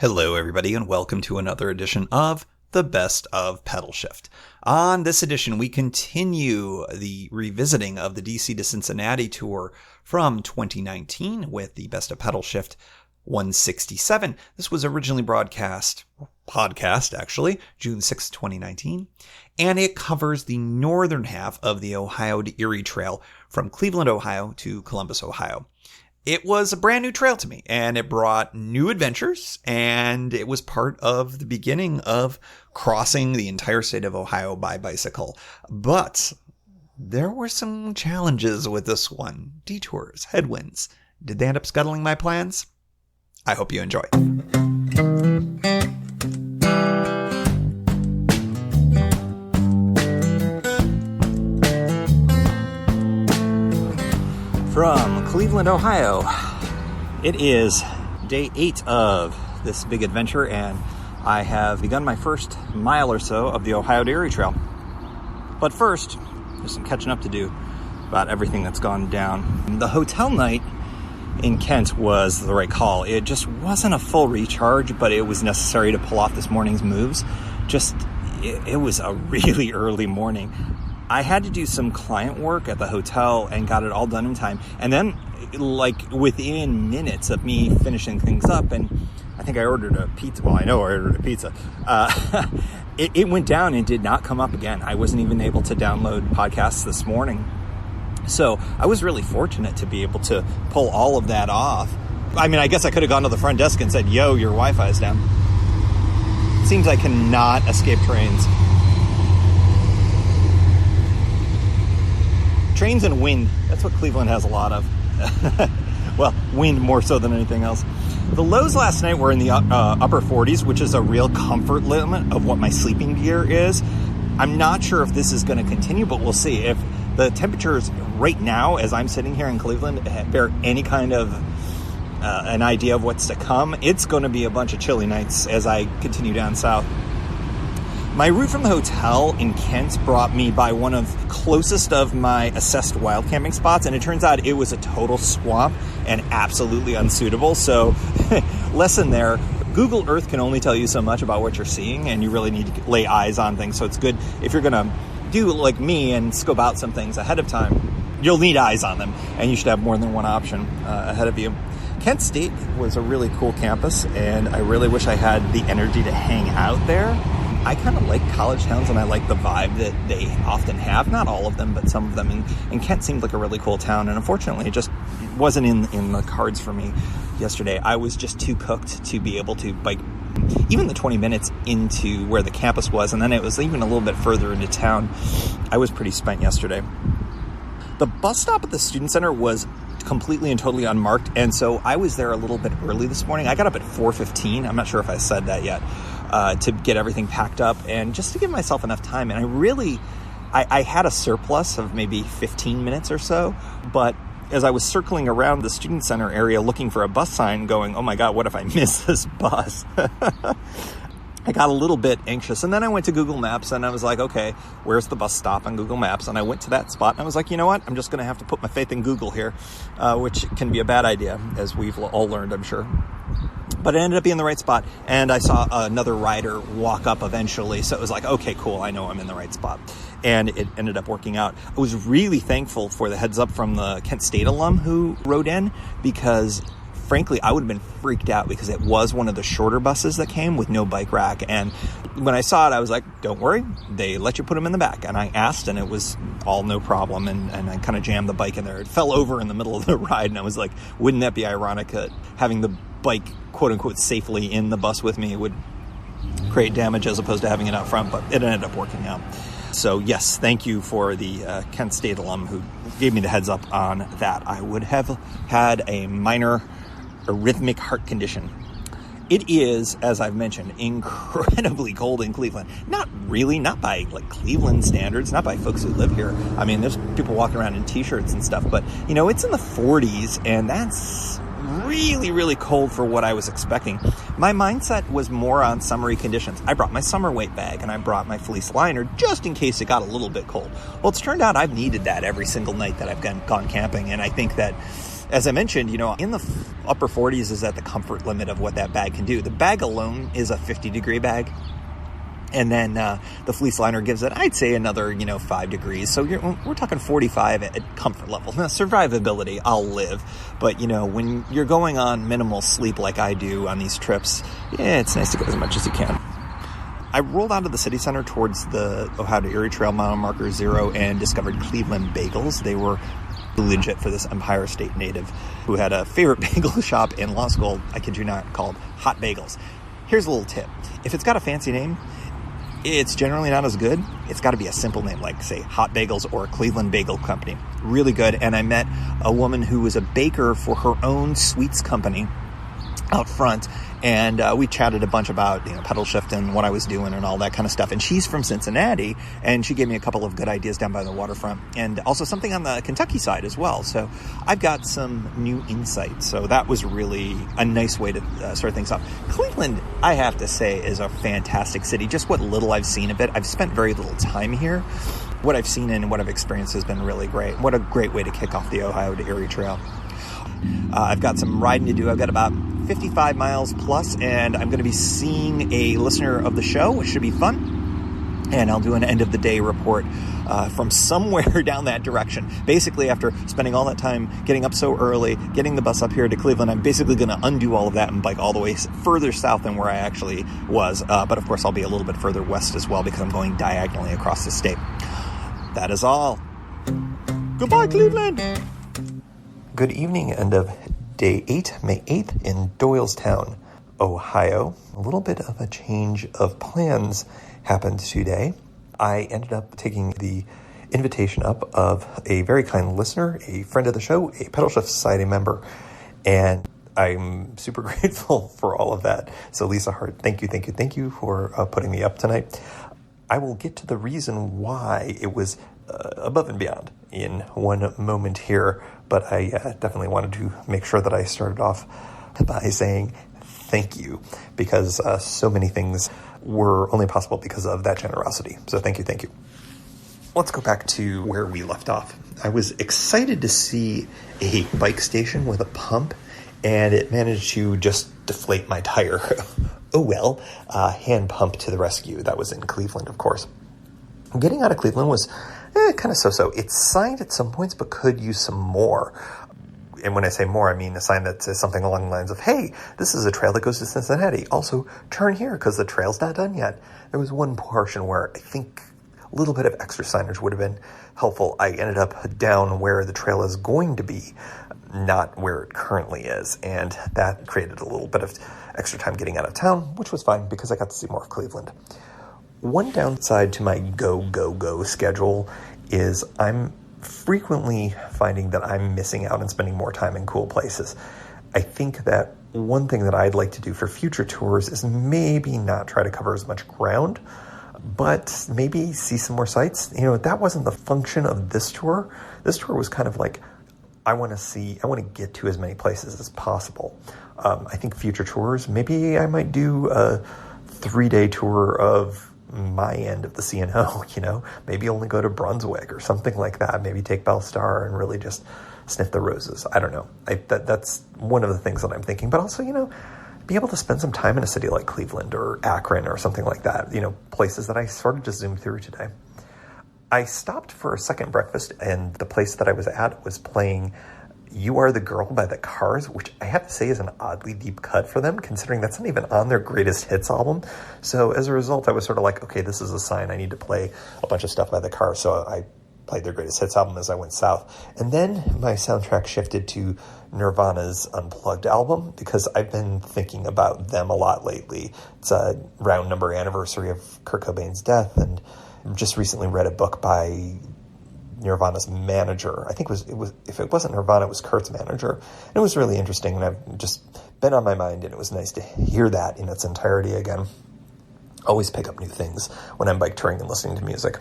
Hello everybody and welcome to another edition of the Best of Pedalshift. On this edition we continue the revisiting of the DC to Cincinnati tour from 2019 with the Best of Pedalshift 167. This was originally podcast actually, June 6, 2019, and it covers the northern half of the Ohio to Erie Trail from Cleveland, Ohio to Columbus, Ohio. It was a brand new trail to me, and it brought new adventures, and it was part of the beginning of crossing the entire state of Ohio by bicycle. But there were some challenges with this one. Detours, headwinds. Did they end up scuttling my plans? I hope you enjoy. From Cleveland, Ohio, it is day 8 of this big adventure, and I have begun my first mile or so of the Ohio to Erie Trail. But first, there's some catching up to do about everything that's gone down. The hotel night in Kent was the right call. It just wasn't a full recharge, but it was necessary to pull off this morning's moves. It was a really early morning. I had to do some client work at the hotel and got it all done in time. And then, within minutes of me finishing things up, and I think I ordered a pizza. Well, I know I ordered a pizza. It went down and did not come up again. I wasn't even able to download podcasts this morning. So I was really fortunate to be able to pull all of that off. I mean, I guess I could have gone to the front desk and said, yo, your Wi-Fi is down. It seems I cannot escape trains. Trains and wind, that's what Cleveland has a lot of. Well, wind more so than anything else. The lows last night were in the upper 40s, which is a real comfort limit of what my sleeping gear is. I'm not sure if this is going to continue, but we'll see. If the temperatures right now, as I'm sitting here in Cleveland, bear any kind of an idea of what's to come, it's going to be a bunch of chilly nights as I continue down south. My route from the hotel in Kent brought me by one of the closest of my assessed wild camping spots, and it turns out it was a total swamp and absolutely unsuitable. So, lesson there, Google Earth can only tell you so much about what you're seeing, and you really need to lay eyes on things. So it's good if you're going to do like me and scope out some things ahead of time, you'll need eyes on them, and you should have more than one option ahead of you. Kent State was a really cool campus, and I really wish I had the energy to hang out there. I kind of like college towns, and I like the vibe that they often have. Not all of them, but some of them. And Kent seemed like a really cool town. And unfortunately, it just wasn't in the cards for me yesterday. I was just too cooked to be able to bike even the 20 minutes into where the campus was. And then it was even a little bit further into town. I was pretty spent yesterday. The bus stop at the student center was completely and totally unmarked. And so I was there a little bit early this morning. I got up at 4:15. I'm not sure if I said that yet. To get everything packed up and just to give myself enough time. And I had a surplus of maybe 15 minutes or so, but as I was circling around the student center area looking for a bus sign going, oh my God, what if I miss this bus? I got a little bit anxious, and then I went to Google Maps and I was like, okay, where's the bus stop on Google Maps? And I went to that spot and I was like, you know what? I'm just going to have to put my faith in Google here, which can be a bad idea, as we've all learned, I'm sure. But it ended up being the right spot, and I saw another rider walk up eventually, so it was like, okay, cool, I know I'm in the right spot. And it ended up working out. I was really thankful for the heads up from the Kent State alum who rode in, because frankly, I would have been freaked out because it was one of the shorter buses that came with no bike rack. And when I saw it, I was like, don't worry, they let you put them in the back. And I asked, and it was all no problem. And I kind of jammed the bike in there. It fell over in the middle of the ride. And I was like, wouldn't that be ironic that having the bike, quote unquote, safely in the bus with me would create damage as opposed to having it out front? But it ended up working out. So yes, thank you for the Kent State alum who gave me the heads up on that. I would have had a minor arrhythmic heart condition. It is, as I've mentioned, incredibly cold in Cleveland. Not by Cleveland standards, not by folks who live here. I mean, there's people walking around in t-shirts and stuff, but it's in the 40s, and that's really, really cold for what I was expecting. My mindset was more on summery conditions. I brought my summer weight bag and I brought my fleece liner just in case it got a little bit cold. Well, it's turned out I've needed that every single night that I've gone camping, and I think that As I mentioned, in the upper 40s is at the comfort limit of what that bag can do. The bag alone is a 50-degree bag. And then the fleece liner gives it, I'd say, another, 5 degrees. So we're talking 45 at comfort level. Now, survivability, I'll live. But, when you're going on minimal sleep like I do on these trips, it's nice to go as much as you can. I rolled out of the city center towards the Ohio to Erie Trail mile marker 0 and discovered Cleveland Bagels. They were legit for this Empire State native who had a favorite bagel shop in law school, I kid you not, called Hot Bagels. Here's a little tip. If it's got a fancy name, it's generally not as good. It's got to be a simple name, like, say, Hot Bagels or Cleveland Bagel Company. Really good. And I met a woman who was a baker for her own sweets company out front. And we chatted a bunch about, Pedalshift and what I was doing and all that kind of stuff. And she's from Cincinnati, and she gave me a couple of good ideas down by the waterfront, and also something on the Kentucky side as well. So I've got some new insights. So that was really a nice way to start things off. Cleveland, I have to say, is a fantastic city. Just what little I've seen of it. I've spent very little time here. What I've seen and what I've experienced has been really great. What a great way to kick off the Ohio to Erie Trail. I've got some riding to do. I've got about 55 miles plus, and I'm going to be seeing a listener of the show, which should be fun. And I'll do an end of the day report from somewhere down that direction. Basically, after spending all that time getting up so early, getting the bus up here to Cleveland, I'm basically going to undo all of that and bike all the way further south than where I actually was. But of course, I'll be a little bit further west as well because I'm going diagonally across the state. That is all. Goodbye, Cleveland! Good evening, end of day 8, May 8th in Doylestown, Ohio. A little bit of a change of plans happened today. I ended up taking the invitation up of a very kind listener, a friend of the show, a Pedalshift Society member, and I'm super grateful for all of that. So Lisa Hart, thank you for putting me up tonight. I will get to the reason why it was above and beyond in one moment here, but I definitely wanted to make sure that I started off by saying thank you, because so many things were only possible because of that generosity. So thank you. Let's go back to where we left off. I was excited to see a bike station with a pump, and it managed to just deflate my tire. Oh well, hand pump to the rescue. That was in Cleveland, of course. Getting out of Cleveland was kind of so-so. It's signed at some points, but could use some more. And when I say more, I mean a sign that says something along the lines of, hey, this is a trail that goes to Cincinnati. Also, turn here because the trail's not done yet. There was one portion where I think a little bit of extra signage would have been helpful. I ended up down where the trail is going to be, not where it currently is. And that created a little bit of extra time getting out of town, which was fine because I got to see more of Cleveland. One downside to my go schedule is I'm frequently finding that I'm missing out and spending more time in cool places. I think that one thing that I'd like to do for future tours is maybe not try to cover as much ground, but maybe see some more sites. That wasn't the function of this tour. This tour was kind of like, I want to get to as many places as possible. I think future tours, maybe I might do a 3-day tour of my end of the CNO, maybe only go to Brunswick or something like that. Maybe take Bellstar and really just sniff the roses. I don't know. That's one of the things that I'm thinking, but also, be able to spend some time in a city like Cleveland or Akron or something like that, places that I sort of just zoomed through today. I stopped for a second breakfast, and the place that I was at was playing You Are the Girl by the Cars, which I have to say is an oddly deep cut for them, considering that's not even on their greatest hits album. So as a result, I was sort of like, okay, this is a sign I need to play a bunch of stuff by the Cars. So I played their greatest hits album as I went south. And then my soundtrack shifted to Nirvana's Unplugged album, because I've been thinking about them a lot lately. It's a round number anniversary of Kurt Cobain's death, and just recently read a book by Nirvana's manager. I think it was if it wasn't Nirvana, it was Kurt's manager. And it was really interesting, and I've just been on my mind, and it was nice to hear that in its entirety again. Always pick up new things when I'm bike touring and listening to music.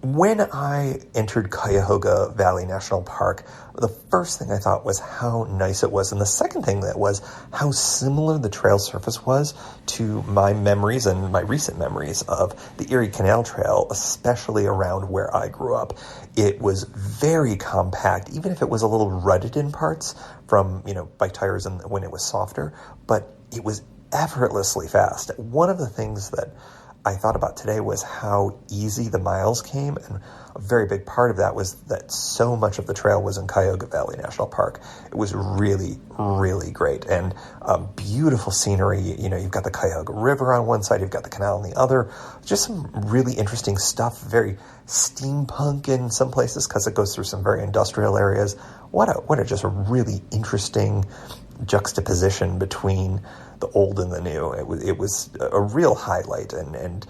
When I entered Cuyahoga Valley National Park, the first thing I thought was how nice it was. And the second thing that was how similar the trail surface was to my memories and my recent memories of the Erie Canal Trail, especially around where I grew up. It was very compact, even if it was a little rutted in parts from, bike tires and when it was softer, but it was effortlessly fast. One of the things that I thought about today was how easy the miles came, and a very big part of that was that so much of the trail was in Cuyahoga Valley National Park. It was really, really great, and beautiful scenery. You've got the Cuyahoga River on one side, you've got the canal on the other. Just some really interesting stuff, very steampunk in some places because it goes through some very industrial areas. What a just a really interesting juxtaposition between the old and the new. It was a real highlight, and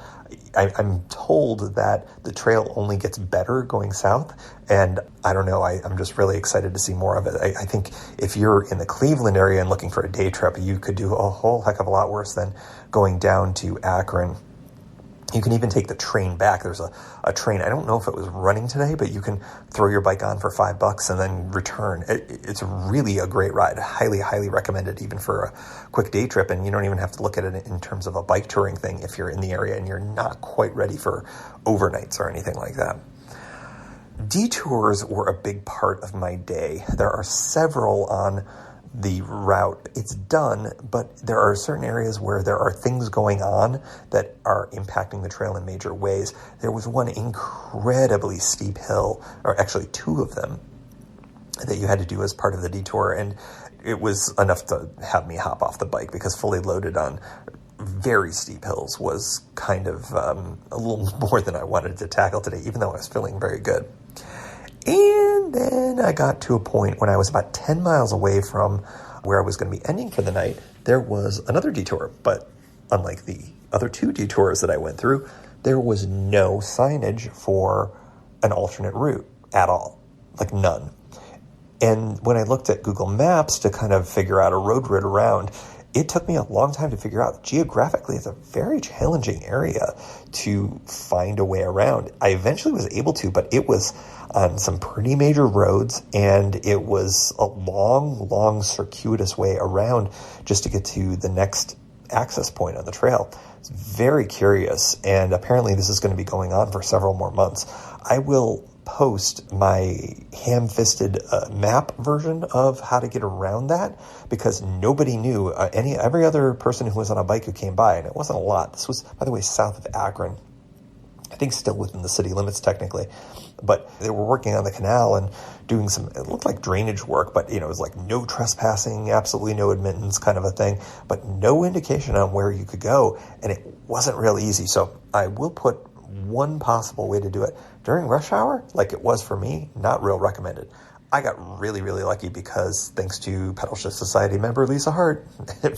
I'm told that the trail only gets better going south, and I don't know, I'm just really excited to see more of it. I think if you're in the Cleveland area and looking for a day trip, you could do a whole heck of a lot worse than going down to Akron. You can even take the train back. There's a train. I don't know if it was running today, but you can throw your bike on for $5 and then return. It's really a great ride. Highly, highly recommended even for a quick day trip. And you don't even have to look at it in terms of a bike touring thing if you're in the area and you're not quite ready for overnights or anything like that. Detours were a big part of my day. There are several on the route. It's done, but there are certain areas where there are things going on that are impacting the trail in major ways. There was one incredibly steep hill, or actually two of them, that you had to do as part of the detour, and it was enough to have me hop off the bike because fully loaded on very steep hills was kind of a little more than I wanted to tackle today, even though I was feeling very good. And then I got to a point when I was about 10 miles away from where I was going to be ending for the night. There was another detour, but unlike the other two detours that I went through, there was no signage for an alternate route at all, like none. And when I looked at Google Maps to kind of figure out a road route around, it took me a long time to figure out. Geographically, it's a very challenging area to find a way around. I eventually was able to, but it was on some pretty major roads, and it was a long, long circuitous way around just to get to the next access point on the trail. It's very curious, and apparently this is going to be going on for several more months. I will post my ham-fisted map version of how to get around that because nobody knew. Every other person who was on a bike who came by, and it wasn't a lot. This was, by the way, south of Akron. I think still within the city limits technically, but they were working on the canal and doing it looked like drainage work, but it was like no trespassing, absolutely no admittance kind of a thing, but no indication on where you could go, and it wasn't real easy. So I will put one possible way to do it during rush hour, like it was for me, not real recommended. I got really, really lucky because thanks to Pedalshift Society member Lisa Hart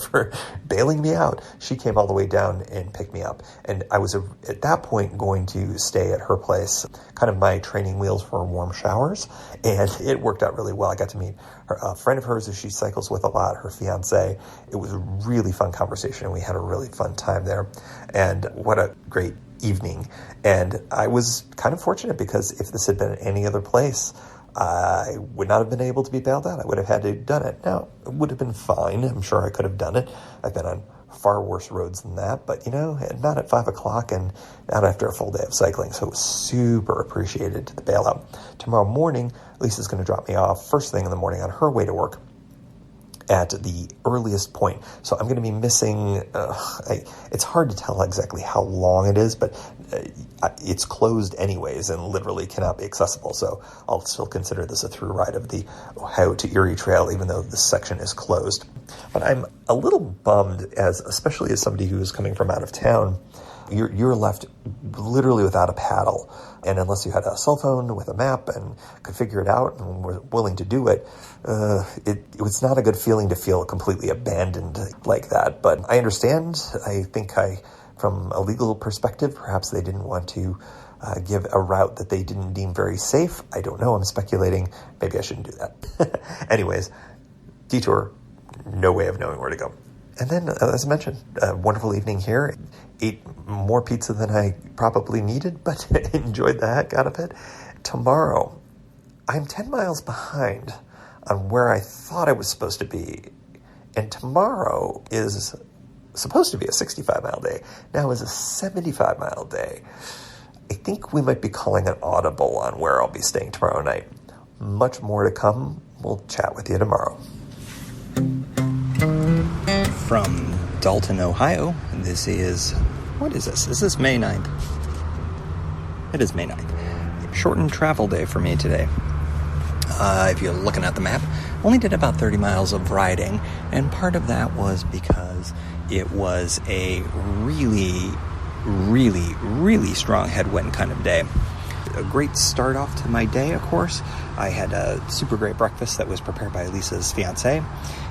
for bailing me out. She came all the way down and picked me up. And I was at that point going to stay at her place, kind of my training wheels for warm showers. And it worked out really well. I got to meet a friend of hers who she cycles with a lot, her fiance. It was a really fun conversation. We had a really fun time there. And what a great evening. And I was kind of fortunate because if this had been any other place, I would not have been able to be bailed out. I would have had to have done it. Now, it would have been fine. I'm sure I could have done it. I've been on far worse roads than that, but not at 5 o'clock and not after a full day of cycling. So it was super appreciated to the bailout. Tomorrow morning, Lisa's going to drop me off first thing in the morning on her way to work at the earliest point. So I'm going to be missing, it's hard to tell exactly how long it is, but it's closed anyways and literally cannot be accessible. So I'll still consider this a through ride of the Ohio to Erie Trail, even though this section is closed. But I'm a little bummed, especially as somebody who is coming from out of town. You're left literally without a paddle. And unless you had a cell phone with a map and could figure it out and were willing to do it, it was not a good feeling to feel completely abandoned like that. But I understand. I think from a legal perspective, perhaps they didn't want to give a route that they didn't deem very safe. I don't know. I'm speculating. Maybe I shouldn't do that. Anyways, detour, no way of knowing where to go. And then, as I mentioned, a wonderful evening here. Ate more pizza than I probably needed, but enjoyed the heck out of it. Tomorrow, I'm 10 miles behind on where I thought I was supposed to be. And tomorrow is supposed to be a 65-mile day. Now is a 75-mile day. I think we might be calling an audible on where I'll be staying tomorrow night. Much more to come. We'll chat with you tomorrow. From Dalton, Ohio, this is, what is this? Is this May 9th? It is May 9th. Shortened travel day for me today. If you're looking at the map, only did about 30 miles of riding, and part of that was because it was a really, really, really strong headwind kind of day. A great start off to my day, of course. I had a super great breakfast that was prepared by Lisa's fiance,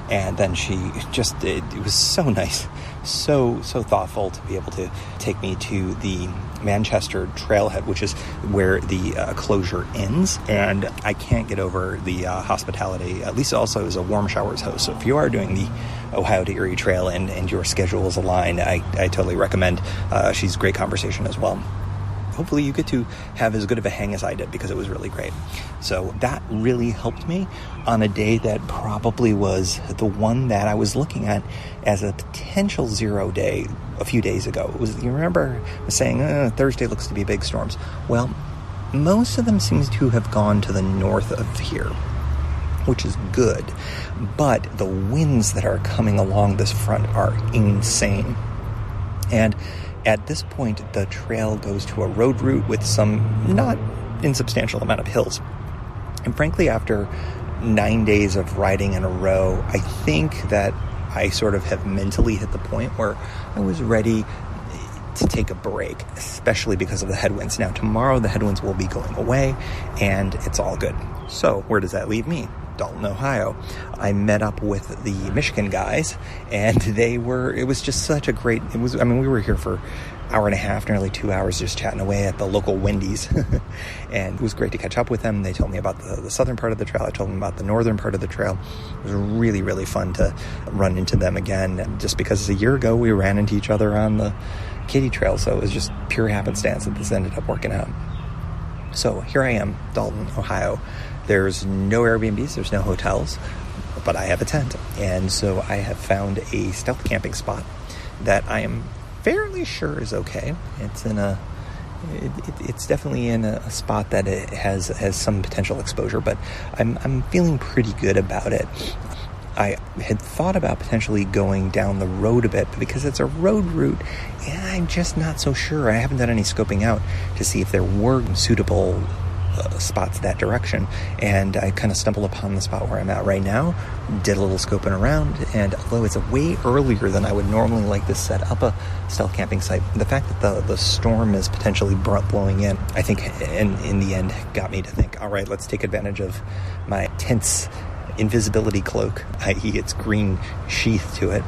and then she just, it was so nice, so thoughtful to be able to take me to the Manchester trailhead, which is where the closure ends, and I can't get over the hospitality. Lisa also is a warm showers host, so if you are doing the Ohio to Erie Trail and your schedule is aligned, I totally recommend. She's a great conversation as well. Hopefully you get to have as good of a hang as I did, because it was really great. So that really helped me on a day that probably was the one that I was looking at as a potential 0 day a few days ago. It was, you remember I was saying Thursday looks to be big storms. Well, most of them seem to have gone to the north of here, which is good. But the winds that are coming along this front are insane. And at this point, the trail goes to a road route with some not insubstantial amount of hills. And frankly, after 9 days of riding in a row, I think that I sort of have mentally hit the point where I was ready to take a break, especially because of the headwinds. Now, tomorrow, the headwinds will be going away, and it's all good. So, where does that leave me? Dalton, Ohio. I met up with the Michigan guys, and it was just such a great, we were here for hour and a half, nearly 2 hours, just chatting away at the local Wendy's. And it was great to catch up with them. They told me about the southern part of the trail. I told them about the northern part of the trail. It was really, really fun to run into them again, just because a year ago we ran into each other on the Katy Trail, so it was just pure happenstance that this ended up working out. So here I am, Dalton, Ohio. There's no Airbnbs, there's no hotels, but I have a tent. And so I have found a stealth camping spot that I am fairly sure is okay. It's definitely in a spot that it has some potential exposure, but I'm feeling pretty good about it. I had thought about potentially going down the road a bit, but because it's a road route, I'm just not so sure. I haven't done any scoping out to see if there were suitable spots that direction, and I kind of stumbled upon the spot where I'm at right now, did a little scoping around, and although it's a way earlier than I would normally like to set up a stealth camping site, the fact that the storm is potentially blowing in, I think in the end got me to think, all right, let's take advantage of my tent's invisibility cloak, i.e. its green sheath to it,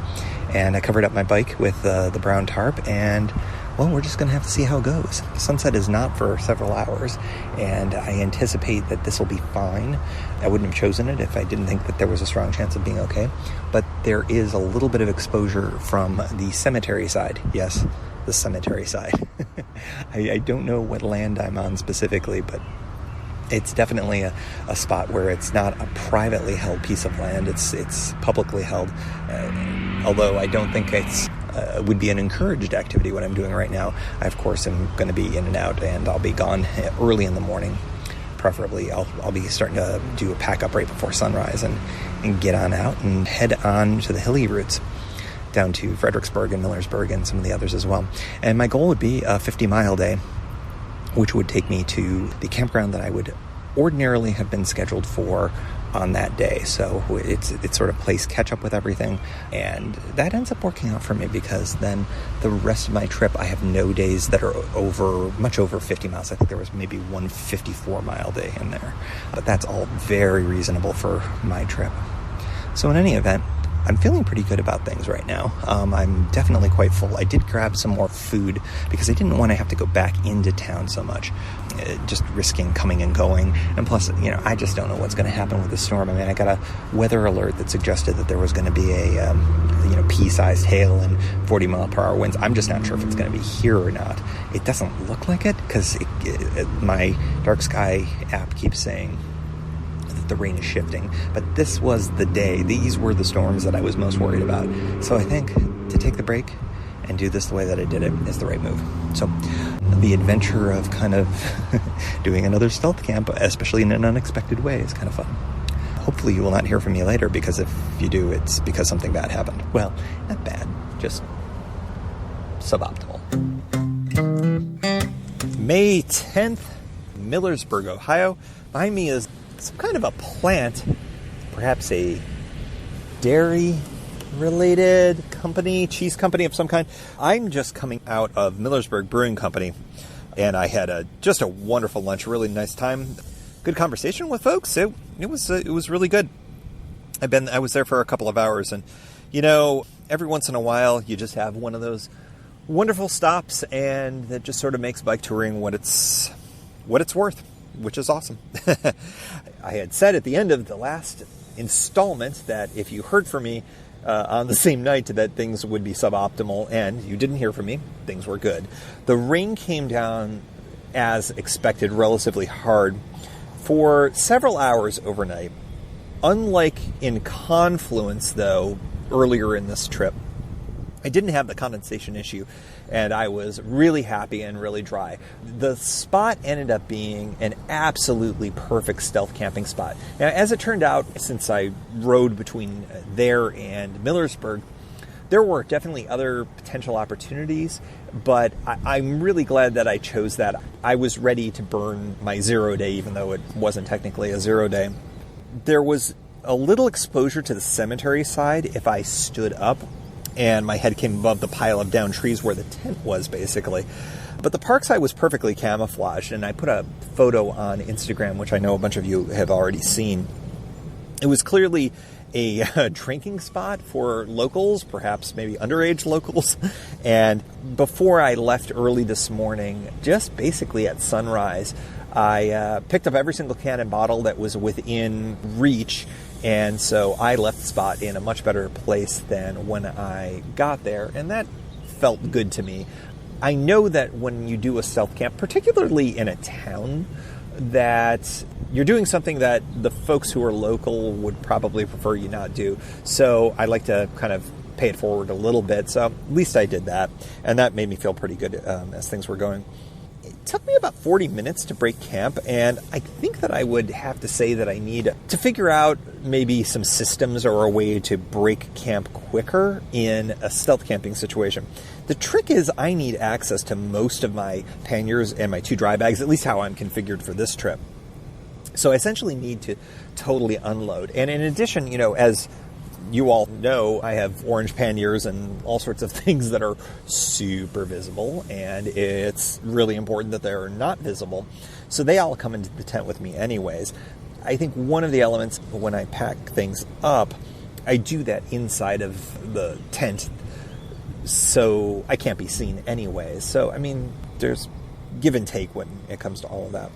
and I covered up my bike with the brown tarp, and well, we're just going to have to see how it goes. Sunset is not for several hours, and I anticipate that this will be fine. I wouldn't have chosen it if I didn't think that there was a strong chance of being okay, but there is a little bit of exposure from the cemetery side. Yes, the cemetery side. I don't know what land I'm on specifically, but it's definitely a spot where it's not a privately held piece of land. It's publicly held, although I don't think it's would be an encouraged activity what I'm doing right now. I, of course, am going to be in and out, and I'll be gone early in the morning. Preferably, I'll be starting to do a pack up right before sunrise and get on out and head on to the hilly routes down to Fredericksburg and Millersburg and some of the others as well. And my goal would be a 50-mile day, which would take me to the campground that I would ordinarily have been scheduled for on that day. So it's sort of plays catch up with everything, and that ends up working out for me, because then the rest of my trip I have no days that are much over 50 miles. I think there was maybe one 54-mile day in there, but that's all very reasonable for my trip. So in any event, I'm feeling pretty good about things right now. I'm definitely quite full. I did grab some more food because I didn't want to have to go back into town so much, just risking coming and going. And plus, I just don't know what's going to happen with the storm. I mean, I got a weather alert that suggested that there was going to be a pea-sized hail and 40-mile-per-hour winds. I'm just not sure if it's going to be here or not. It doesn't look like it because my dark sky app keeps saying that the rain is shifting. But this was the day. These were the storms that I was most worried about. So I think to take the break and do this the way that I did it is the right move. So the adventure of kind of doing another stealth camp, especially in an unexpected way, is kind of fun. Hopefully you will not hear from me later, because if you do, it's because something bad happened. Well, not bad, just suboptimal. May 10th, Millersburg, Ohio. Behind me is some kind of a plant, perhaps a dairy-related company, cheese company of some kind. I'm just coming out of Millersburg Brewing Company, and I had just a wonderful lunch, a really nice time. Good conversation with folks. It was really good. I was there for a couple of hours, and every once in a while you just have one of those wonderful stops, and that just sort of makes bike touring what it's worth, which is awesome. I had said at the end of the last installment that if you heard from me on the same night, that things would be suboptimal, and you didn't hear from me. Things were good. The rain came down as expected, relatively hard, for several hours overnight. Unlike in Confluence, though, earlier in this trip, I didn't have the condensation issue, and I was really happy and really dry. The spot ended up being an absolutely perfect stealth camping spot. Now, as it turned out, since I rode between there and Millersburg, there were definitely other potential opportunities, but I'm really glad that I chose that. I was ready to burn my 0 day, even though it wasn't technically a 0 day. There was a little exposure to the cemetery side if I stood up, and my head came above the pile of down trees where the tent was, basically. But the park side was perfectly camouflaged, and I put a photo on Instagram, which I know a bunch of you have already seen. It was clearly a drinking spot for locals, perhaps maybe underage locals. And before I left early this morning, just basically at sunrise, I picked up every single can and bottle that was within reach. And so I left the spot in a much better place than when I got there. And that felt good to me. I know that when you do a stealth camp, particularly in a town, that you're doing something that the folks who are local would probably prefer you not do. So I like to kind of pay it forward a little bit. So at least I did that. And that made me feel pretty good as things were going. It took me about 40 minutes to break camp. And I think that I would have to say that I need to figure out maybe some systems or a way to break camp quicker in a stealth camping situation. The trick is I need access to most of my panniers and my 2 dry bags, at least how I'm configured for this trip. So I essentially need to totally unload. And in addition, as you all know, I have orange panniers and all sorts of things that are super visible, and it's really important that they're not visible. So they all come into the tent with me anyways. I think one of the elements when I pack things up, I do that inside of the tent, so I can't be seen anyways. So, there's give and take when it comes to all of that.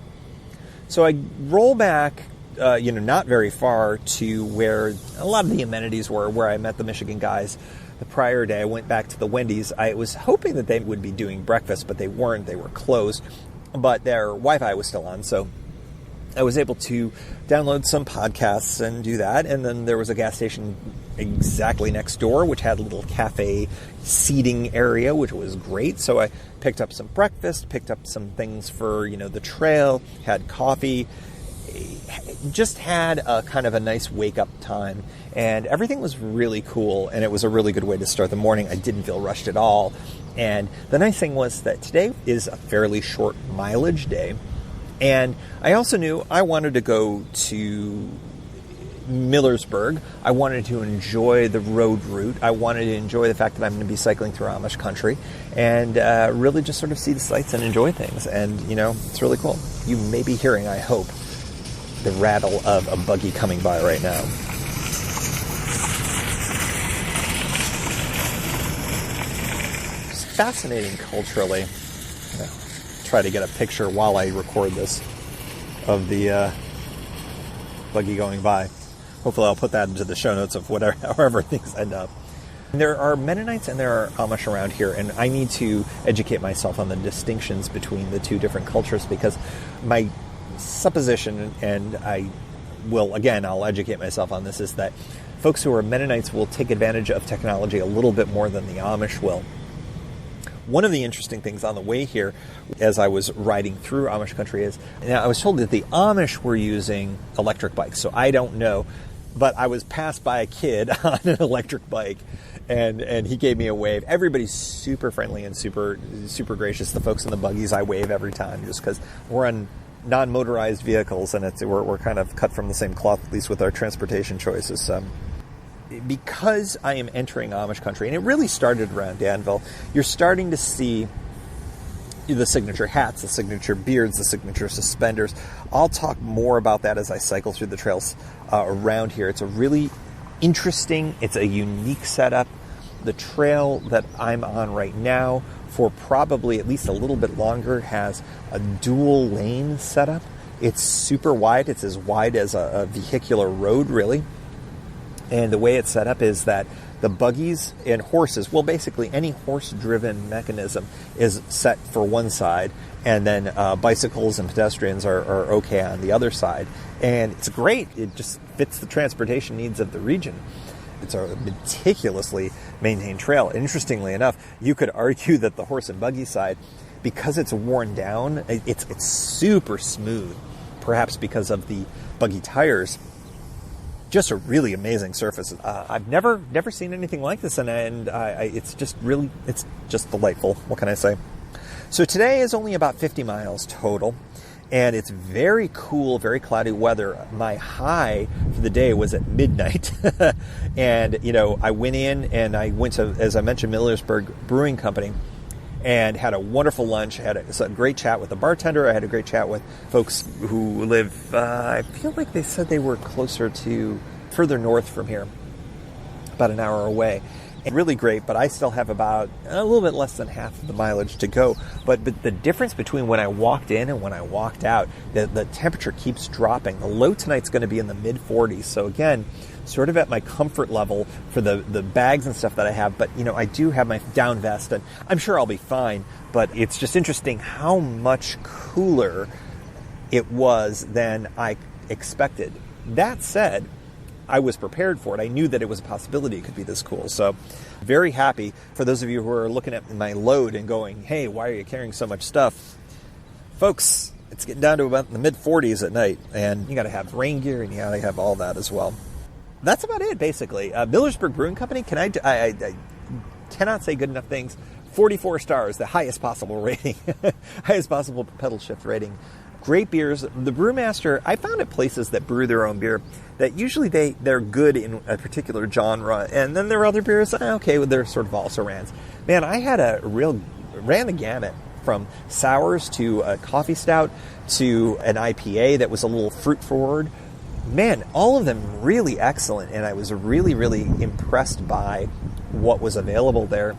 So I roll back, not very far to where a lot of the amenities were, where I met the Michigan guys the prior day. I went back to the Wendy's. I was hoping that they would be doing breakfast, but they weren't. They were closed, but their Wi-Fi was still on, so I was able to download some podcasts and do that. And then there was a gas station exactly next door, which had a little cafe seating area, which was great. So I picked up some breakfast, picked up some things for, the trail, had coffee, just had a kind of a nice wake-up time. And everything was really cool, and it was a really good way to start the morning. I didn't feel rushed at all. And the nice thing was that today is a fairly short mileage day. And I also knew I wanted to go to Millersburg. I wanted to enjoy the road route. I wanted to enjoy the fact that I'm going to be cycling through Amish country and really just sort of see the sights and enjoy things. And, it's really cool. You may be hearing, I hope, the rattle of a buggy coming by right now. It's fascinating culturally. Try to get a picture while I record this of the buggy going by. Hopefully I'll put that into the show notes of however things end up. There are Mennonites and there are Amish around here, and I need to educate myself on the distinctions between the two different cultures, because my supposition, and I'll educate myself on this, is that folks who are Mennonites will take advantage of technology a little bit more than the Amish will. One of the interesting things on the way here, as I was riding through Amish country, is I was told that the Amish were using electric bikes, so I don't know, but I was passed by a kid on an electric bike, and he gave me a wave. Everybody's super friendly and super gracious. The folks in the buggies, I wave every time, just because we're on non-motorized vehicles, and we're kind of cut from the same cloth, at least with our transportation choices. Because I am entering Amish country, and it really started around Danville, you're starting to see the signature hats, the signature beards, the signature suspenders. I'll talk more about that as I cycle through the trails around here. It's a really interesting, it's a unique setup. The trail that I'm on right now, for probably at least a little bit longer, has a dual lane setup. It's super wide. It's as wide as a vehicular road, really. And the way it's set up is that the buggies and horses, well, basically any horse-driven mechanism is set for one side, and then bicycles and pedestrians are okay on the other side. And it's great. It just fits the transportation needs of the region. It's a meticulously maintained trail. Interestingly enough, you could argue that the horse and buggy side, because it's worn down, it's super smooth, perhaps because of the buggy tires. Just a really amazing surface. I've never seen anything like this, and it's just delightful. What can I say? So today is only about 50 miles total, and it's very cool, very cloudy weather. My high for the day was at midnight, and I went in and I went to, as I mentioned, Millersburg Brewing Company, and had a wonderful lunch. Had a great chat with the bartender. I had a great chat with folks who live, I feel like they said they were further north from here, about an hour away. And really great, but I still have about a little bit less than half of the mileage to go. But the difference between when I walked in and when I walked out, the temperature keeps dropping. The low tonight's going to be in the mid-40s. So again, sort of at my comfort level for the bags and stuff that I have. But, I do have my down vest, and I'm sure I'll be fine. But it's just interesting how much cooler it was than I expected. That said, I was prepared for it. I knew that it was a possibility it could be this cool. So very happy. For those of you who are looking at my load and going, hey, why are you carrying so much stuff? Folks, it's getting down to about the mid-40s at night, and you got to have rain gear, and you got to have all that as well. That's about it, basically. Millersburg Brewing Company, I cannot say good enough things. 44 stars, the highest possible rating, highest possible Pedalshift rating. Great beers. The brewmaster, I found at places that brew their own beer that usually they're good in a particular genre, and then there are other beers, they're sort of also rans. Man, I had ran the gamut from sours to a coffee stout to an IPA that was a little fruit forward. Man, all of them really excellent, and I was really, really impressed by what was available there.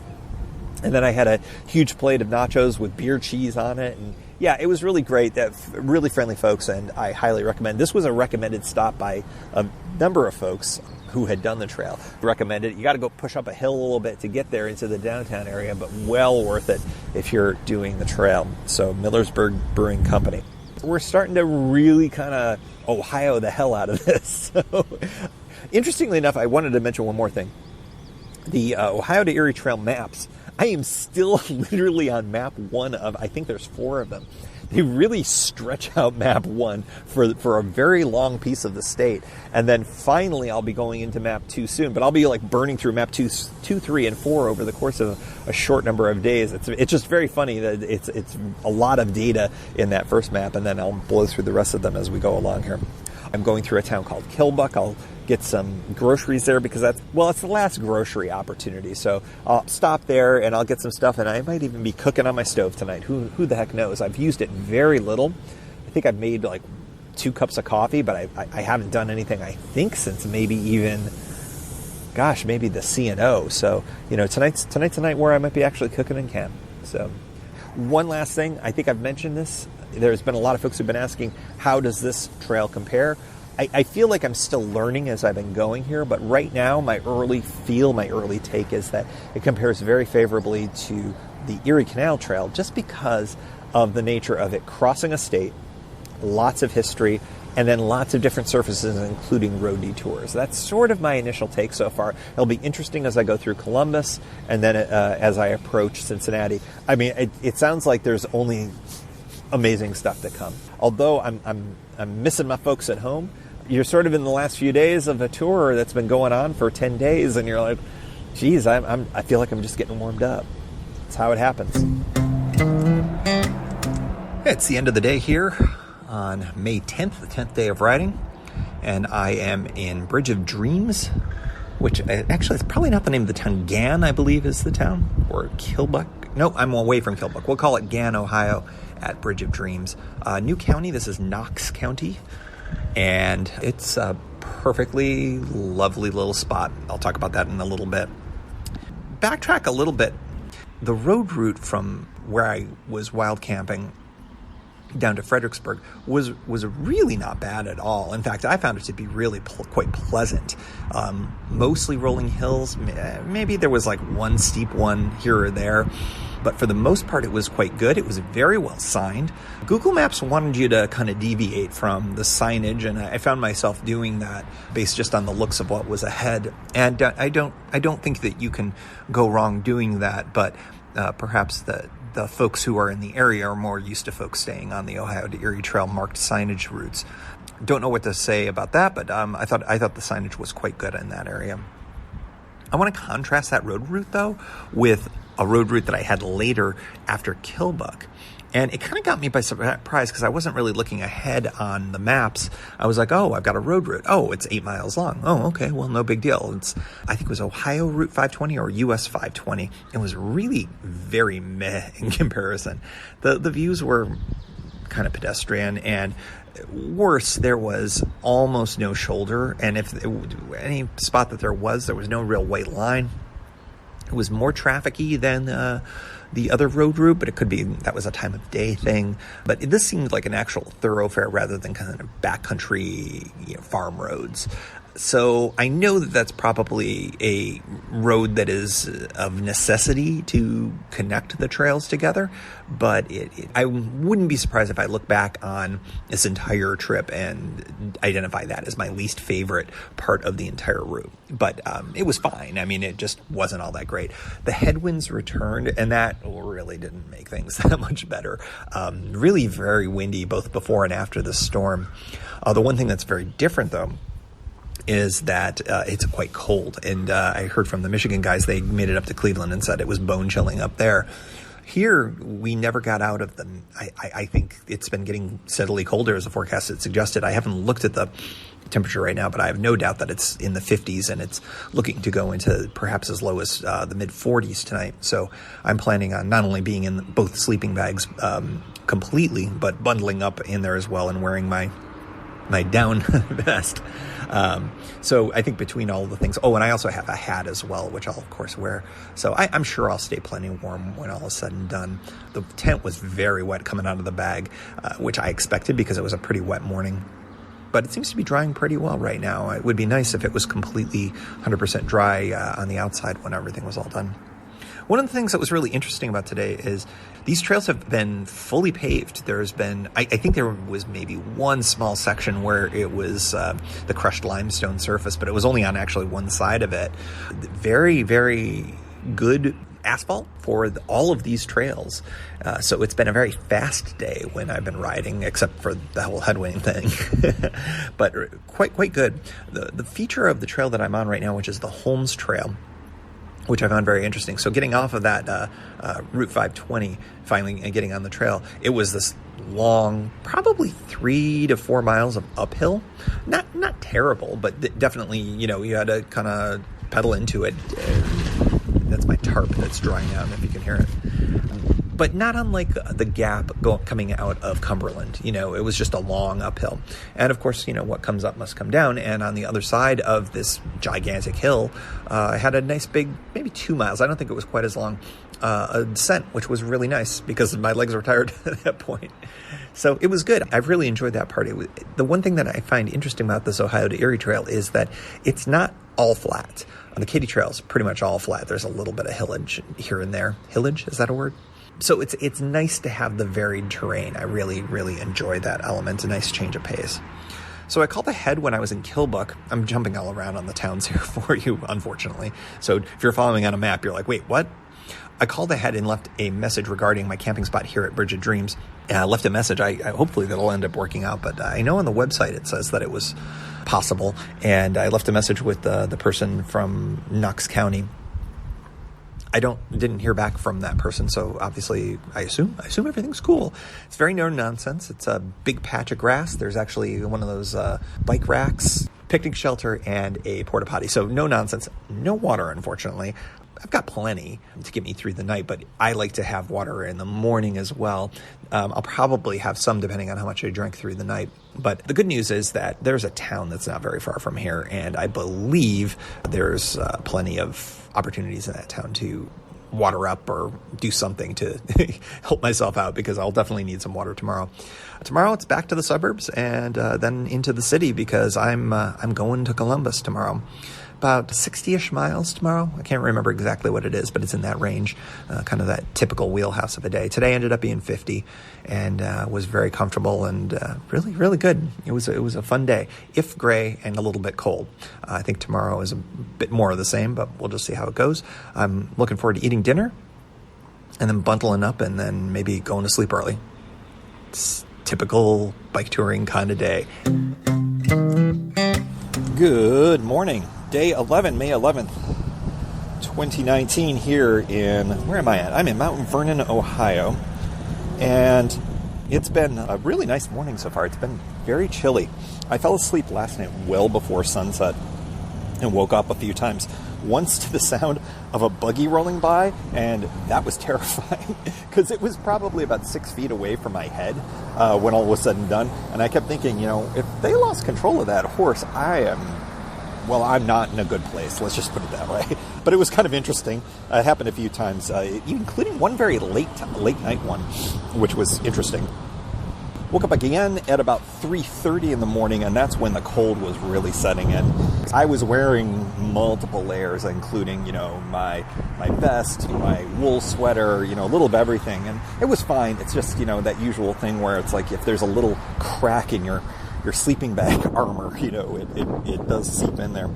And then I had a huge plate of nachos with beer cheese on it, and yeah, it was really great. Really friendly folks, and I highly recommend. This was a recommended stop by a number of folks who had done the trail. Recommended. You got to go push up a hill a little bit to get there into the downtown area, but well worth it if you're doing the trail. So Millersburg Brewing Company. We're starting to really kind of Ohio the hell out of this. So, interestingly enough, I wanted to mention one more thing. The Ohio to Erie Trail maps. I am still literally on map 1 of, I think there's 4 of them. They really stretch out map 1 for a very long piece of the state. And then finally I'll be going into map 2 soon, but I'll be like burning through map 2, 3, and 4 over the course of a short number of days. It's just very funny that it's a lot of data in that first map, and then I'll blow through the rest of them as we go along here. I'm going through a town called Kilbuck. I'll get some groceries there because it's the last grocery opportunity. So I'll stop there and I'll get some stuff, and I might even be cooking on my stove tonight. Who the heck knows? I've used it very little. I think I've made like 2 cups of coffee, but I haven't done anything, I think, since maybe the C&O. So, tonight's the night where I might be actually cooking in camp. So one last thing, I think I've mentioned this. There's been a lot of folks who've been asking, how does this trail compare? I feel like I'm still learning as I've been going here, but right now my early take is that it compares very favorably to the Erie Canal Trail just because of the nature of it crossing a state, lots of history, and then lots of different surfaces, including road detours. That's sort of my initial take so far. It'll be interesting as I go through Columbus, and then as I approach Cincinnati. I mean, it sounds like there's only amazing stuff to come. Although I'm missing my folks at home. You're sort of in the last few days of a tour that's been going on for 10 days, and you're like, geez, I feel like I'm just getting warmed up. That's how it happens. It's the end of the day here on May 10th, the 10th day of riding, and I am in Bridge of Dreams, which actually is probably not the name of the town. Gann, I believe, is the town, or Kilbuck. No, I'm away from Kilbuck. We'll call it Gann, Ohio, at Bridge of Dreams. New county, this is Knox County, and it's a perfectly lovely little spot. I'll talk about that in a little bit. Backtrack a little bit. The road route from where I was wild camping down to Fredericksburg was really not bad at all. In fact, I found it to be really quite pleasant. Mostly rolling hills. Maybe there was like one steep one here or there, but for the most part, it was quite good. It was very well signed. Google Maps wanted you to kind of deviate from the signage, and I found myself doing that based just on the looks of what was ahead. And I don't think that you can go wrong doing that, but perhaps the folks who are in the area are more used to folks staying on the Ohio to Erie Trail marked signage routes. Don't know what to say about that, but I thought the signage was quite good in that area. I want to contrast that road route, though, with a road route that I had later after Kilbuck. And it kind of got me by surprise because I wasn't really looking ahead on the maps. I was like, oh, I've got a road route. Oh, it's 8 miles long. Oh, okay, well, no big deal. I think it was Ohio Route 520 or US 520. It was really very meh in comparison. The views were kind of pedestrian, and worse, there was almost no shoulder. And if any spot that there was no real white line. It was more trafficy than the other road route, but it could be that was a time of day thing. But this seemed like an actual thoroughfare rather than kind of backcountry, farm roads. So I know that that's probably a road that is of necessity to connect the trails together, but I wouldn't be surprised if I look back on this entire trip and identify that as my least favorite part of the entire route. But it was fine. I mean, it just wasn't all that great. The headwinds returned, and that really didn't make things that much better. Really very windy both before and after the storm. The one thing that's very different, though, is that it's quite cold. And I heard from the Michigan guys, they made it up to Cleveland and said it was bone chilling up there. Here, we never got out of the... I think it's been getting steadily colder as the forecast had suggested. I haven't looked at the temperature right now, but I have no doubt that it's in the 50s, and it's looking to go into perhaps as low as the mid-40s tonight. So I'm planning on not only being in both sleeping bags completely, but bundling up in there as well and wearing my down vest. So I think between all the things, and I also have a hat as well, which I'll of course wear. So I'm sure I'll stay plenty warm when all is said and done. The tent was very wet coming out of the bag, which I expected because it was a pretty wet morning. But it seems to be drying pretty well right now. It would be nice if it was completely 100% dry on the outside when everything was all done. One of the things that was really interesting about today is these trails have been fully paved. There's been, I think there was maybe one small section where it was the crushed limestone surface, but it was only on actually one side of it. Very, very good asphalt for all of these trails. So it's been a very fast day when I've been riding, except for the whole headwind thing. But quite good. The feature of the trail that I'm on right now, which is the Holmes Trail, which I found very interesting. So getting off of that Route 520, finally getting on the trail, it was this long, probably 3 to 4 miles of uphill. Not terrible, but definitely, you had to kind of pedal into it. That's my tarp that's drying out, if you can hear it. but not unlike the gap coming out of Cumberland. It was just a long uphill. And of course, what comes up must come down. And on the other side of this gigantic hill, I had a nice big, maybe 2 miles. I don't think it was quite as long, a descent, which was really nice because my legs were tired at that point. So it was good. I've really enjoyed that part. The one thing that I find interesting about this Ohio to Erie Trail is that it's not all flat. On the Katy Trail is pretty much all flat. There's a little bit of hillage here and there. Hillage, is that a word? So it's nice to have the varied terrain. I really, really enjoy that element, a nice change of pace. So I called ahead when I was in Kilbuck. I'm jumping all around on the towns here for you, unfortunately. So if you're following on a map, you're like, wait, what? I called ahead and left a message regarding my camping spot here at Bridge of Dreams. I left a message. I hopefully that'll end up working out, but I know on the website it says that it was possible. And I left a message with the person from Knox County. I didn't hear back from that person, so obviously I assume everything's cool. It's very no nonsense. It's a big patch of grass. There's actually one of those bike racks, picnic shelter, and a porta potty. So no nonsense. No water, unfortunately. I've got plenty to get me through the night, but I like to have water in the morning as well. I'll probably have some depending on how much I drink through the night. But the good news is that there's a town that's not very far from here, and I believe there's plenty of opportunities in that town to water up or do something to help myself out, because I'll definitely need some water tomorrow. Tomorrow it's back to the suburbs and then into the city, because I'm going to Columbus tomorrow. About 60-ish miles tomorrow. I can't remember exactly what it is, but it's in that range, kind of that typical wheelhouse of a day. Today ended up being 50 and was very comfortable and really, really good. It was a fun day, if gray and a little bit cold. I think tomorrow is a bit more of the same, but we'll just see how it goes. I'm looking forward to eating dinner and then bundling up and then maybe going to sleep early. It's typical bike touring kind of day. Good morning. Day 11, May 11th, 2019 here in, where am I at? I'm in Mount Vernon, Ohio, and it's been a really nice morning so far. It's been very chilly. I fell asleep last night well before sunset and woke up a few times. Once to the sound of a buggy rolling by, and that was terrifying because it was probably about 6 feet away from my head when all was said and done. And I kept thinking, if they lost control of that horse, I'm not in a good place. Let's just put it that way. But it was kind of interesting. It happened a few times, including one very late night one, which was interesting. Woke up again at about 3:30 in the morning, and that's when the cold was really setting in. I was wearing multiple layers, including, my vest, my wool sweater, a little of everything. And it was fine. It's just, that usual thing where it's like if there's a little crack in your sleeping bag armor, it does seep in there.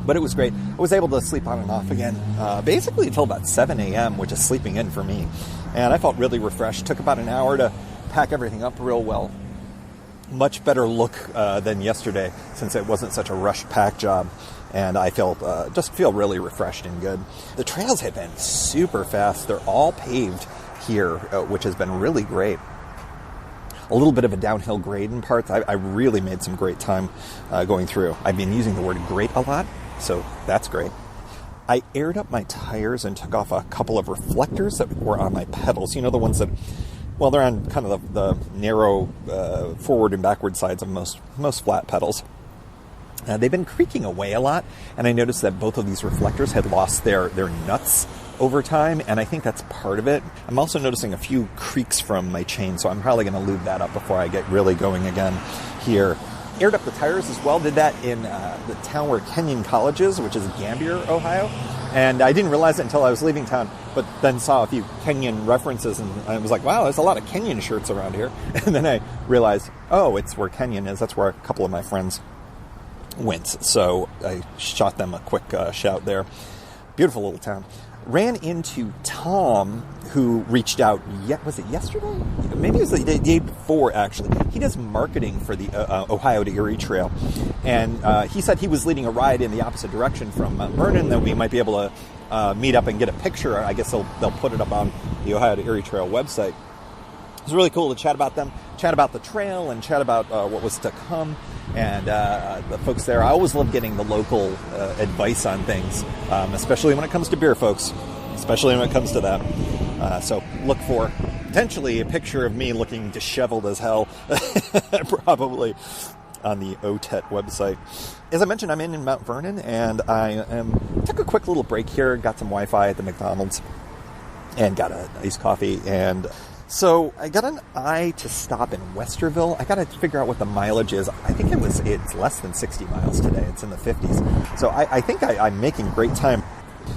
But it was great. I was able to sleep on and off again, basically until about 7 a.m., which is sleeping in for me. And I felt really refreshed. Took about an hour to pack everything up real well. Much better look than yesterday, since it wasn't such a rushed pack job. And I just feel really refreshed and good. The trails have been super fast. They're all paved here, which has been really great. A little bit of a downhill grade in parts. I really made some great time going through. I've been using the word great a lot, so that's great. I aired up my tires and took off a couple of reflectors that were on my pedals. The ones that, they're on kind of the narrow forward and backward sides of most flat pedals. They've been creaking away a lot, and I noticed that both of these reflectors had lost their nuts over time, and I think that's part of it. I'm also noticing a few creaks from my chain, so I'm probably going to lube that up before I get really going again here. Aired up the tires as well. Did that in the town where Kenyon College is, which is Gambier, Ohio. And I didn't realize it until I was leaving town, but then saw a few Kenyon references, and I was like, wow, there's a lot of Kenyon shirts around here. And then I realized, it's where Kenyon is. That's where a couple of my friends went. So I shot them a quick shout there. Beautiful little town. Ran into Tom, who reached out, was it yesterday? Maybe it was the day before, actually. He does marketing for the Ohio to Erie Trail. And he said he was leading a ride in the opposite direction from Vernon, that we might be able to meet up and get a picture. I guess they'll put it up on the Ohio to Erie Trail website. It was really cool to chat about them, chat about the trail, and chat about what was to come. And the folks there, I always love getting the local advice on things, especially when it comes to beer, folks, especially when it comes to that. So look for potentially a picture of me looking disheveled as hell, probably on the OTET website. As I mentioned, I'm in Mount Vernon, and I took a quick little break here, got some Wi-Fi at the McDonald's, and got an iced coffee. And so I got an eye to stop in Westerville. I got to figure out what the mileage is. I think it's less than 60 miles today. It's in the 50s. So I think I'm making great time.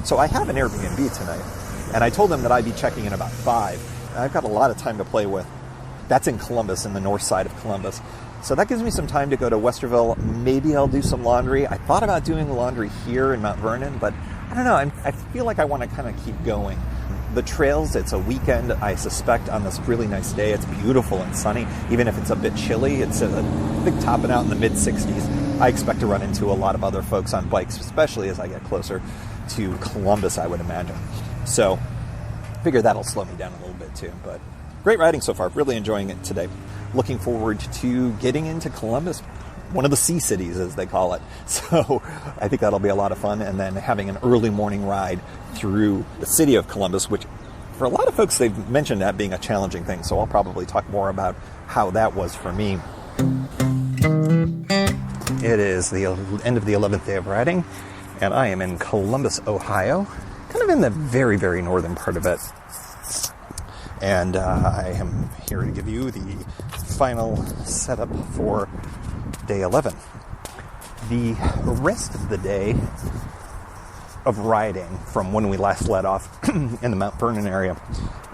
So I have an Airbnb tonight, and I told them that I'd be checking in about 5. I've got a lot of time to play with. That's in Columbus, in the north side of Columbus. So that gives me some time to go to Westerville. Maybe I'll do some laundry. I thought about doing laundry here in Mount Vernon, but I don't know. I feel like I want to kind of keep going. The trails, it's a weekend, I suspect, on this really nice day. It's beautiful and sunny, even if it's a bit chilly. It's a big topping out in the mid-60s. I expect to run into a lot of other folks on bikes, especially as I get closer to Columbus, I would imagine. So I figure that'll slow me down a little bit too. But great riding so far. Really enjoying it today. Looking forward to getting into Columbus, one of the sea cities, as they call it. So I think that'll be a lot of fun. And then having an early morning ride through the city of Columbus, which for a lot of folks, they've mentioned that being a challenging thing. So I'll probably talk more about how that was for me. It is the end of the 11th day of riding, and I am in Columbus, Ohio, kind of in the very, very northern part of it. And I am here to give you the final setup for day 11. The rest of the day of riding from when we last let off in the Mount Vernon area,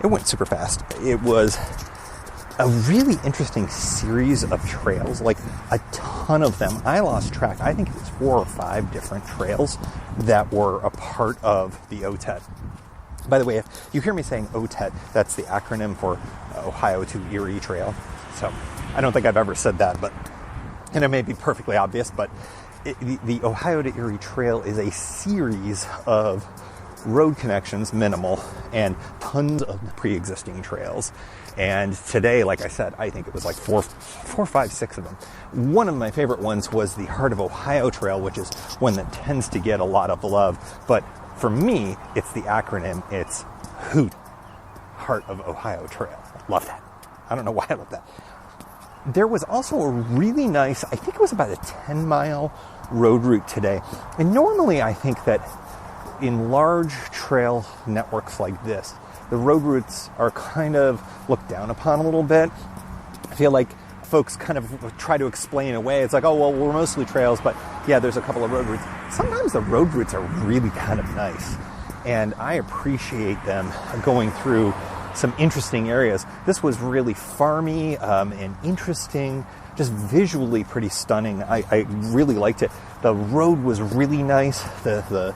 it went super fast. It was a really interesting series of trails, like a ton of them. I lost track. I think it was 4 or 5 different trails that were a part of the OTET. By the way, if you hear me saying OTET, that's the acronym for Ohio to Erie Trail. So I don't think I've ever said that, and it may be perfectly obvious, but the Ohio to Erie Trail is a series of road connections, minimal, and tons of pre-existing trails. And today, like I said, I think it was like 4, 5, 6 of them. One of my favorite ones was the Heart of Ohio Trail, which is one that tends to get a lot of love. But for me, it's the acronym. It's HOOT, Heart of Ohio Trail. Love that. I don't know why I love that. There was also a really nice, I think it was about a 10-mile road route today. And normally I think that in large trail networks like this, the road routes are kind of looked down upon a little bit. I feel like folks kind of try to explain away. It's like, oh, well, we're mostly trails, but yeah, there's a couple of road routes. Sometimes the road routes are really kind of nice, and I appreciate them going through some interesting areas. This was really farmy and interesting, just visually pretty stunning. I really liked it. The road was really nice. The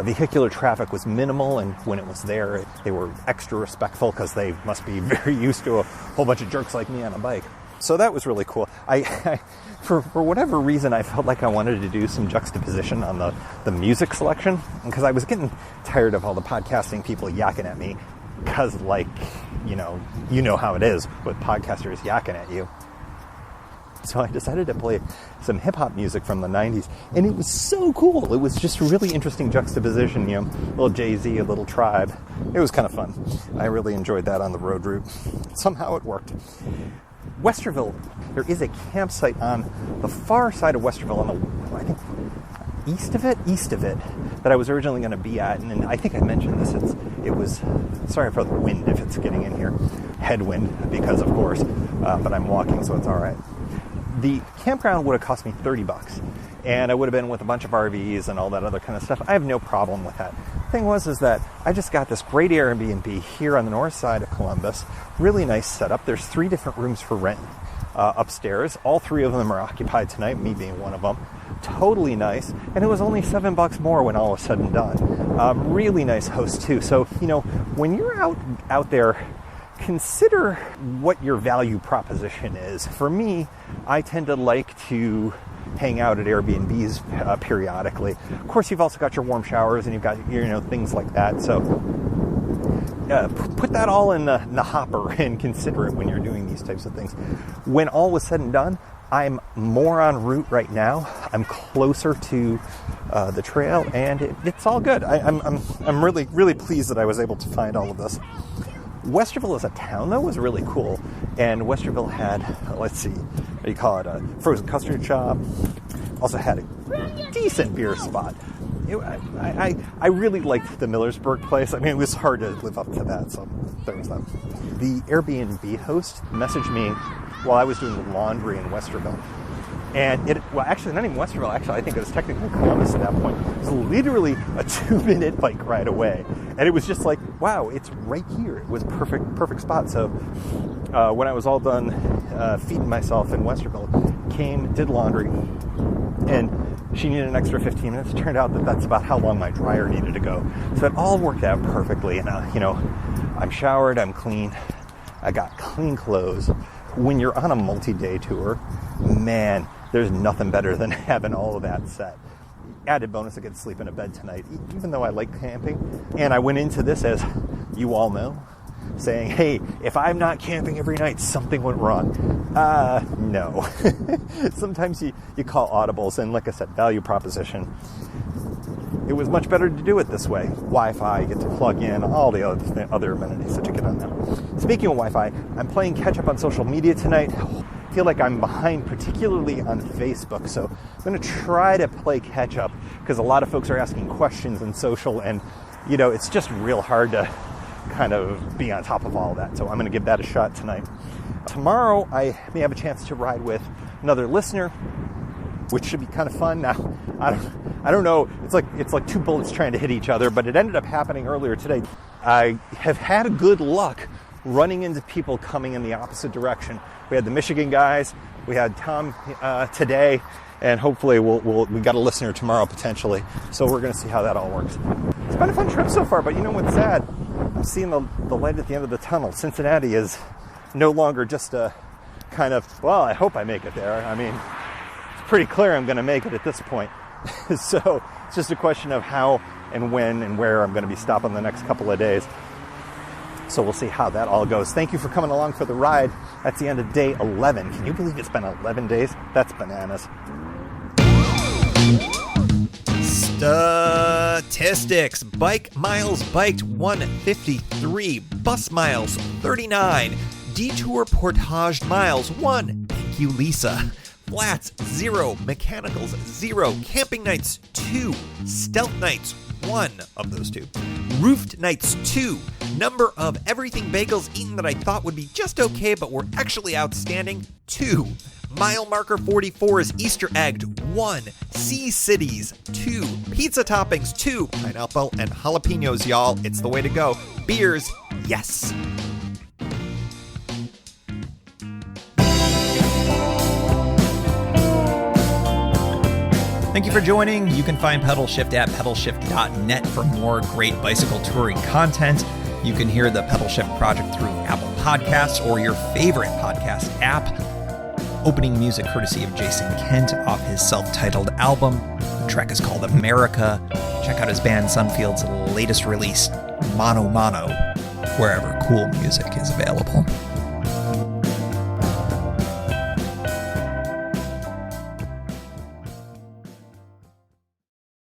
vehicular traffic was minimal, and when it was there, they were extra respectful because they must be very used to a whole bunch of jerks like me on a bike. So that was really cool. I for whatever reason, I felt like I wanted to do some juxtaposition on the music selection, because I was getting tired of all the podcasting people yakking at me, because, like, you know how it is with podcasters yakking at you. So I decided to play some hip-hop music from the 90s, and it was so cool. It was just a really interesting juxtaposition, a little Jay-Z, a little Tribe. It was kind of fun. I really enjoyed that on the road route. Somehow it worked. Westerville, there is a campsite on the far side of Westerville, on the, I think, east of it, that I was originally going to be at, and I think I mentioned this. It was, sorry for the wind if it's getting in here, headwind, because of course, but I'm walking, so it's all right. The campground would have cost me $30, and I would have been with a bunch of RVs and all that other kind of stuff. I have no problem with that. The thing was that I just got this great Airbnb here on the north side of Columbus. Really nice setup. There's 3 different rooms for rent upstairs. All 3 of them are occupied tonight, me being one of them. Totally nice, and it was only $7 more when all was said and done. Really nice host too. So when you're out there, consider what your value proposition is. For me, I tend to like to hang out at Airbnbs periodically. Of course, you've also got your warm showers, and you've got things like that. So put that all in the hopper and consider it when you're doing these types of things. When all was said and done, I'm more en route right now. I'm closer to the trail, and it's all good. I'm really, really pleased that I was able to find all of this. Westerville as a town, though, was really cool. And Westerville had, let's see, what do you call it, a frozen custard shop. Also had a decent beer spot. I really liked the Millersburg place. I mean, it was hard to live up to that, so there was that. The Airbnb host messaged me while I was doing the laundry in Westerville. And actually, not even Westerville, actually, I think it was technically Columbus at that point. It was literally a 2-minute bike ride away. And it was just like, wow, it's right here. It was a perfect spot. So when I was all done feeding myself in Westerville, did laundry, and she needed an extra 15 minutes. It turned out that that's about how long my dryer needed to go. So it all worked out perfectly. And, I'm showered, I'm clean. I got clean clothes. When you're on a multi-day tour, man, there's nothing better than having all of that set. Added bonus, I get to sleep in a bed tonight, even though I like camping. And I went into this, as you all know, saying, hey, if I'm not camping every night, something went wrong. No. Sometimes you call audibles, and like I said, value proposition. It was much better to do it this way. Wi-Fi, you get to plug in, all the other amenities that you get on that. Speaking of Wi-Fi, I'm playing catch up on social media tonight. I feel like I'm behind, particularly on Facebook, so I'm going to try to play catch up, because a lot of folks are asking questions in social, and it's just real hard to kind of be on top of all of that. So I'm going to give that a shot tonight. Tomorrow, I may have a chance to ride with another listener, which should be kind of fun. Now, I don't know. It's like two bullets trying to hit each other, but it ended up happening earlier today. I have had good luck running into people coming in the opposite direction. We had the Michigan guys, we had Tom today, and hopefully we got a listener tomorrow potentially. So we're going to see how that all works. It's been a fun trip so far, but you know what's sad? I'm seeing the light at the end of the tunnel. Cincinnati is no longer just a kind of, well, I hope I make it there. I mean, it's pretty clear I'm going to make it at this point. So it's just a question of how and when and where I'm going to be stopping the next couple of days. So we'll see how that all goes. Thank you for coming along for the ride. That's the end of day 11. Can you believe it's been 11 days? That's bananas. Statistics. Bike miles biked 153. Bus miles 39. Detour portaged miles 1. Thank you, Lisa. Flats 0. Mechanicals 0. Camping nights 2. Stealth nights 1 of those 2. Roofed nights 2. Number of everything bagels eaten that I thought would be just okay but were actually outstanding 2. Mile marker 44 is Easter egged 1. Sea cities 2. Pizza toppings 2. Pineapple and jalapenos, y'all. It's the way to go. Beers, yes. Thank you for joining. You can find Pedalshift at pedalshift.net for more great bicycle touring content. You can hear the Pedalshift project through Apple Podcasts or your favorite podcast app. Opening music courtesy of Jason Kent off his self-titled album. The track is called America. Check out his band Sunfield's latest release, Mono Mono, wherever cool music is available.